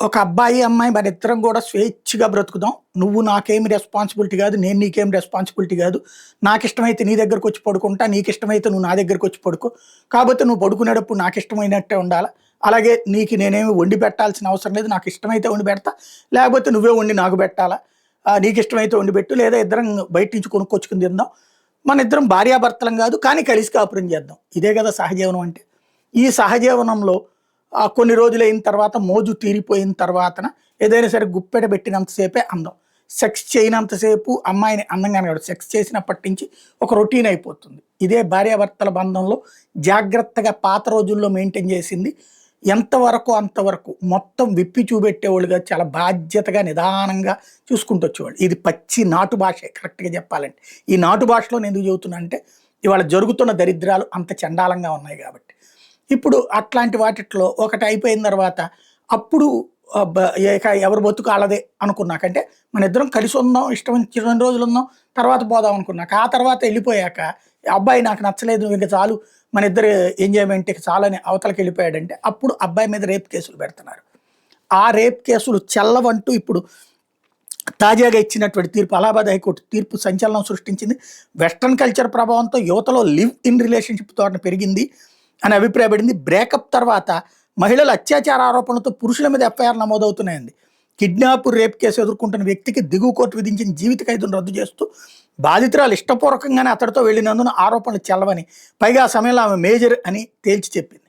ఒక అబ్బాయి, అమ్మాయి మనిద్దరం గూడా స్వేచ్ఛగా బ్రతుకుదాం. నువ్వు నాకేమి రెస్పాన్సిబిలిటీ గాదు. నేను నీకేం రెస్పాన్సిబిలిటీ గాదు. నాకిష్టమైతే నీ దగ్గరకొచ్చి పడుకుంటా. నీకిష్టమైతే నువ్వు నా దగ్గరకొచ్చి పడుకో. కాపోతే నువ్వు పడుకునేటప్పుడు నాకిష్టమైనట్టే ఉండాల. అలాగే నీకు నేనేమి వండి పెట్టాల్సిన అవసరం లేదు. నాకిష్టమైతే వండి పెడతా. లేకపోతే నువ్వే వండి నాకు పెట్టాలా. నీకిష్టమైతే వండి పెట్టు. లేదా ఇద్దరం బయట నుంచి కొనుక్కొచ్చుకొని తిందాం. మనిద్దరం భార్యాభర్తలం గాదు. కానీ కలిసి కాపురం చేద్దాం. ఇదే గదా సహజీవనం అంటే. ఈ సహజీవనంలో కొన్ని రోజులైన తర్వాత మోజు తీరిపోయిన తర్వాతన ఏదైనా సరే గుప్పెట పెట్టినంతసేపే అందం. సెక్స్ చేయనంతసేపు అమ్మాయిని అందంగానే కాదు. సెక్స్ చేసినప్పటి నుంచి ఒక రొటీన్ అయిపోతుంది. ఇదే భార్యాభర్తల బంధంలో జాగ్రత్తగా పాత రోజుల్లో మెయింటైన్ చేసింది. ఎంతవరకు అంతవరకు మొత్తం విప్పి చూపెట్టేవాళ్ళుగా చాలా బాధ్యతగా నిదానంగా చూసుకుంటూ వచ్చేవాళ్ళు. ఇది పచ్చి నాటు భాషే కరెక్ట్‌గా చెప్పాలంటే. ఈ నాటు భాషలో నేను ఎందుకు చెబుతున్నా అంటే ఇవాళ జరుగుతున్న దరిద్రాలు అంత చండాలంగా ఉన్నాయి కాబట్టి. ఇప్పుడు అట్లాంటి వాటిట్లో ఒకటి అయిపోయిన తర్వాత అప్పుడు ఇక ఎవరి బతుకు ఆళ్ళదే అనుకున్నాకంటే మనిద్దరం కలిసి ఉందాం, ఇష్టం వచ్చిన 2 రోజులు ఉందాం, తర్వాత పోదాం అనుకున్నాక. ఆ తర్వాత వెళ్ళిపోయాక అబ్బాయి నాకు నచ్చలేదు, ఇంక చాలు మనిద్దరి ఎంజాయ్‌మెంట్ ఇక చాలని అవతలకెళ్ళిపోయాడంటే అప్పుడు అబ్బాయి మీద రేప్ కేసులు పెడుతున్నారు. ఆ రేప్ కేసులు చెల్లవంటూ ఇప్పుడు తాజాగా ఇచ్చినటువంటి తీర్పు అలహాబాద్ హైకోర్టు తీర్పు సంచలనం సృష్టించింది. వెస్టర్న్ కల్చర్ ప్రభావంతో యువతలో లివ్ ఇన్ రిలేషన్‌షిప్ ధోరణి పెరిగింది అని అభిప్రాయపడింది. బ్రేకప్ తర్వాత మహిళల అత్యాచార ఆరోపణలతో పురుషుల మీద ఎఫ్ఐఆర్ నమోదవుతున్నాయండి. కిడ్నాప్, రేప్ కేసు ఎదుర్కొంటున్న వ్యక్తికి దిగువ కోర్టు విధించిన జీవిత ఖైదును రద్దు చేస్తూ బాధితురాలు ఇష్టపూర్వకంగానే అతడితో వెళ్ళినందున ఆరోపణలు చెల్లవని, పైగా ఆ సమయంలో ఆమె మేజర్ అని తేల్చి చెప్పింది.